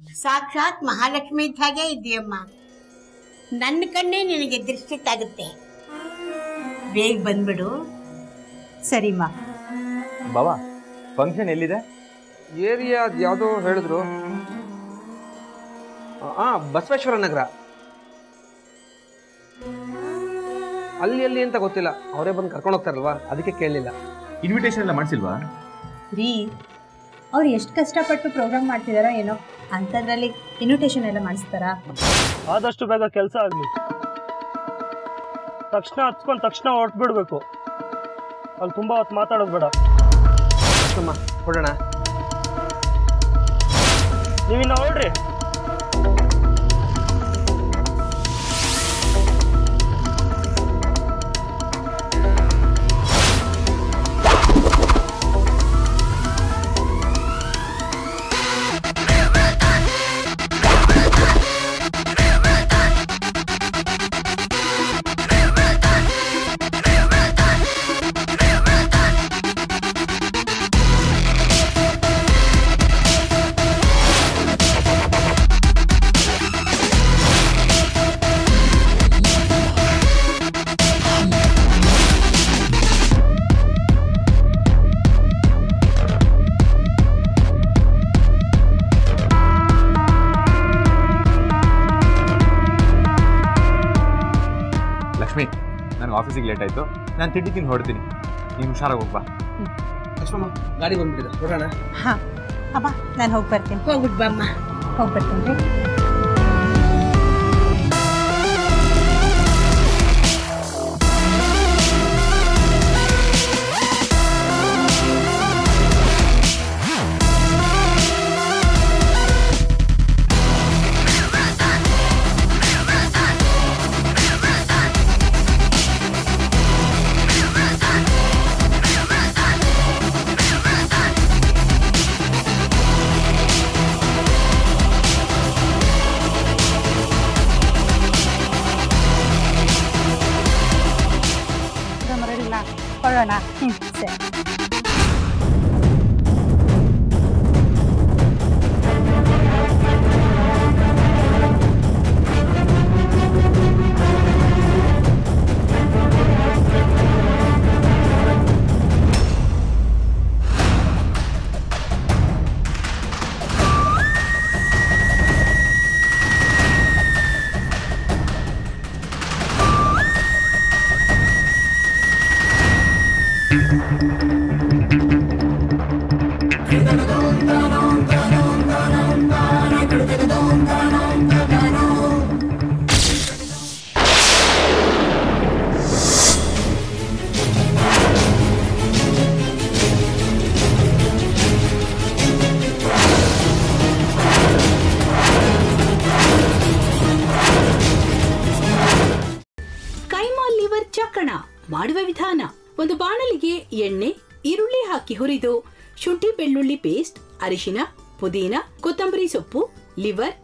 ಸಾಕ್ಷಾತ್ ಮಹಾಲಕ್ಷ್ಮಿ ಇದ್ದ ಹಾಗೆ ಇದೆಯಮ್ಮ. ನನ್ನ ಕಣ್ಣೇ ನಿನಗೆ ದೃಷ್ಟಿ ತಾಗುತ್ತೆ. ಬೇಗ ಬಂದ್ಬಿಡು. ಸರಿಮ್ಮ. ಬಾವಾ, ಫಂಕ್ಷನ್ ಎಲ್ಲಿದೆ? ಏರಿಯಾ ಯಾವುದೋ ಹೇಳಿದ್ರು. ಬಸವೇಶ್ವರ ನಗರ. ಅಲ್ಲಿ ಅಂತ ಗೊತ್ತಿಲ್ಲ, ಅವರೇ ಬಂದು ಕರ್ಕೊಂಡು ಹೋಗ್ತಾರಲ್ವಾ, ಅದಕ್ಕೆ ಕೇಳಲಿಲ್ಲ. ಇನ್ವಿಟೇಷನ್ ಎಲ್ಲ ಮಾಡಿಸಿಲ್ವಾ? ರೀ, ಅವ್ರು ಎಷ್ಟು ಕಷ್ಟಪಟ್ಟು ಪ್ರೋಗ್ರಾಮ್ ಮಾಡ್ತಿದಾರೋ ಏನೋ, ಅಂಥದ್ರಲ್ಲಿ ಇನ್ವಿಟೇಷನ್ ಎಲ್ಲ ಮಾಡಿಸ್ತಾರಾ? ಆದಷ್ಟು ಬೇಗ ಕೆಲಸ ಆಗಲಿ. ತಕ್ಷಣ ಹಚ್ಕೊಂಡು ತಕ್ಷಣ ಹೊರಟ್ಬಿಡ್ಬೇಕು. ಅಲ್ಲಿ ತುಂಬ ಹೊತ್ತು ಮಾತಾಡೋದು ಬೇಡ. ಕೊಡೋಣ. ನೀವಿನ್ನ ಹೊರಡ್ರಿ. ಲಕ್ಷ್ಮಿ, ನನಗೆ ಆಫೀಸಿಗೆ ಲೇಟ್ ಆಯಿತು. ನಾನು ತಿಂಡಿ ಹೊರಡ್ತೀನಿ. ನೀನು ಹುಷಾರಾಗಿ ಹೋಗ್ಬಾ. ಲಕ್ಷ್ಮಮ್ಮ, ಗಾಡಿ ಬಂದ್ಬಿಟ್ಟಿದೆ, ಹೊರಡೋಣ. ಹಾಂ ಅಮ್ಮ, ನಾನು ಹೋಗಿ ಬರ್ತೀನಿ. ಹೋಗ್ಬಿಟ್ಟು ಬಮ್ಮ. ಹೋಗಿ ಬರ್ತೀನಿ ರೀ. ಹೊರಡೋಣ. ಸರಿ. ಕೈಮಾ ಲಿವರ್ ಚಕ್ಕಣ ಮಾಡುವ ವಿಧಾನ: ಒಂದು ಬಾಣಲಿಗೆ ಎಣ್ಣೆ, ಈರುಳ್ಳಿ ಹಾಕಿ ಹುರಿದು ಶುಂಠಿ ಬೆಳ್ಳುಳ್ಳಿ ಪೇಸ್ಟ್, ಅರಿಶಿನ, ಪುದೀನ, ಕೊತ್ತಂಬರಿ ಸೊಪ್ಪು, ಲಿವರ್,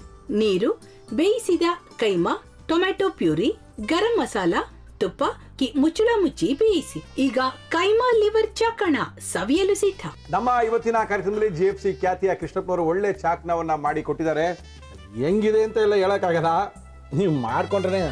ನೀರು, ಬೇಯಿಸಿದ ಕೈಮಾ, ಟೊಮ್ಯಾಟೊ ಪ್ಯೂರಿ, ಗರಂ ಮಸಾಲ, ತುಪ್ಪ ಮುಚ್ಚಳ ಮುಚ್ಚಿ ಬೇಯಿಸಿ. ಈಗ ಕೈಮಾ ಲಿವರ್ ಚಾಕಣ ಸವಿಯಲು ಸಿದ್ಧ. ನಮ್ಮ ಇವತ್ತಿನ ಕಾರ್ಯಕ್ರಮದಲ್ಲಿ GFC ಖ್ಯಾತಿಯ ಕೃಷ್ಣಪ್ಪನವರು ಒಳ್ಳೆ ಚಾಕ್ನವನ್ನ ಮಾಡಿ ಕೊಟ್ಟಿದ್ದಾರೆ. ಹೆಂಗಿದೆ ಅಂತ ಎಲ್ಲ ಹೇಳಕ್ಕಾಗಲ್ಲ, ನೀವು ಮಾಡ್ಕೊಂಡ್ರೆ.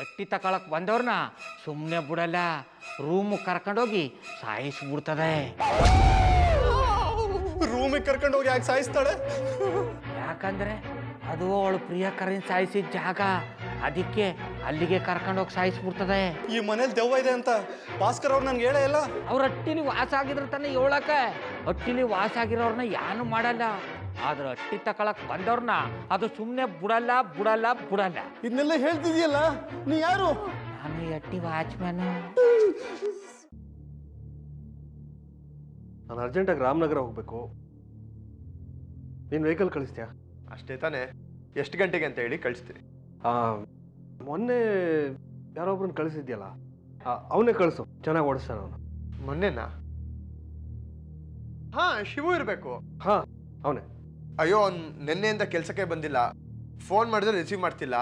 ಎಟ್ಟಿ ತಕೊಳಕ್ ಬಂದವ್ರನ್ನ ಸುಮ್ಮನೆ ಬಿಡಲ್ಲ, ರೂಮ್ ಕರ್ಕೊಂಡೋಗಿ ಸಾಯಿಸ್ಬಿಡ್ತದೆ. ರೂಮಿಗೆ ಕರ್ಕೊಂಡೋಗಿ ಯಾಕೆ ಸಾಯಿಸ್ತಾಳೆ? ಯಾಕಂದ್ರೆ ಅದು ಅವಳು ಪ್ರಿಯಕರನ್ ಸಾಯಿಸಿದ ಜಾಗ, ಅದಕ್ಕೆ ಅಲ್ಲಿಗೆ ಕರ್ಕೊಂಡೋಗಿ ಸಾಯಿಸ್ಬಿಡ್ತದೆ. ಈ ಮನೇಲಿ ದೆವ್ವ ಇದೆ ಅಂತ ಭಾಸ್ಕರ್ ಅವ್ರು ನನ್ಗೆ ಹೇಳೇ ಇಲ್ಲ. ಅವ್ರ ಹಟ್ಟಿಲಿ ವಾಸ ಆಗಿದ್ರ ತಾನೆ ಹೇಳಕ. ಹಟ್ಟಿಲಿ ವಾಸ ಆಗಿರೋರ್ನ ಯಾನು ಮಾಡಲ್ಲ, ಆದ್ರೆ ಹಟ್ಟಿ ತಕೊಳಕ್ ಬಂದವ್ರನ್ನ ಅದು ಸುಮ್ಮನೆ ಬಿಡಲ್ಲ ಬಿಡಲ್ಲ ಬಿಡಲ್ಲ. ಇದನ್ನೆಲ್ಲ ಹೇಳ್ತಿದ್ಯಲ್ಲ, ನೀ ಯಾರು? ನಾನು ಹಟ್ಟಿ ವಾಚ್ಮ್ಯಾನು. ನಾನು ಅರ್ಜೆಂಟಾಗಿ ರಾಮನಗರ ಹೋಗ್ಬೇಕು. ನೀನು ವೆಹಿಕಲ್ ಕಳಿಸ್ತೀಯಾ? ಅಷ್ಟೇ ತಾನೇ. ಎಷ್ಟು ಗಂಟೆಗೆ ಅಂತ ಹೇಳಿ ಕಳಿಸ್ತೀನಿ. ಮೊನ್ನೆ ಯಾರೊಬ್ರನ್ನ ಕಳಿಸಿದ್ಯಲ್ಲ, ಅವನೇ ಕಳಿಸು, ಚೆನ್ನಾಗಿ ಓಡಿಸ್ತಾನೆ ಅವನು. ಮೊನ್ನೆನಾ? ಹಾ, ಶಿವು ಇರಬೇಕು. ಹಾ, ಅವನೇ. ಅಯ್ಯೋ, ಅವ್ನು ನಿನ್ನೆಯಿಂದ ಕೆಲಸಕ್ಕೆ ಬಂದಿಲ್ಲ. ಫೋನ್ ಮಾಡಿದ್ರೆ ರಿಸೀವ್ ಮಾಡ್ತಿಲ್ಲ.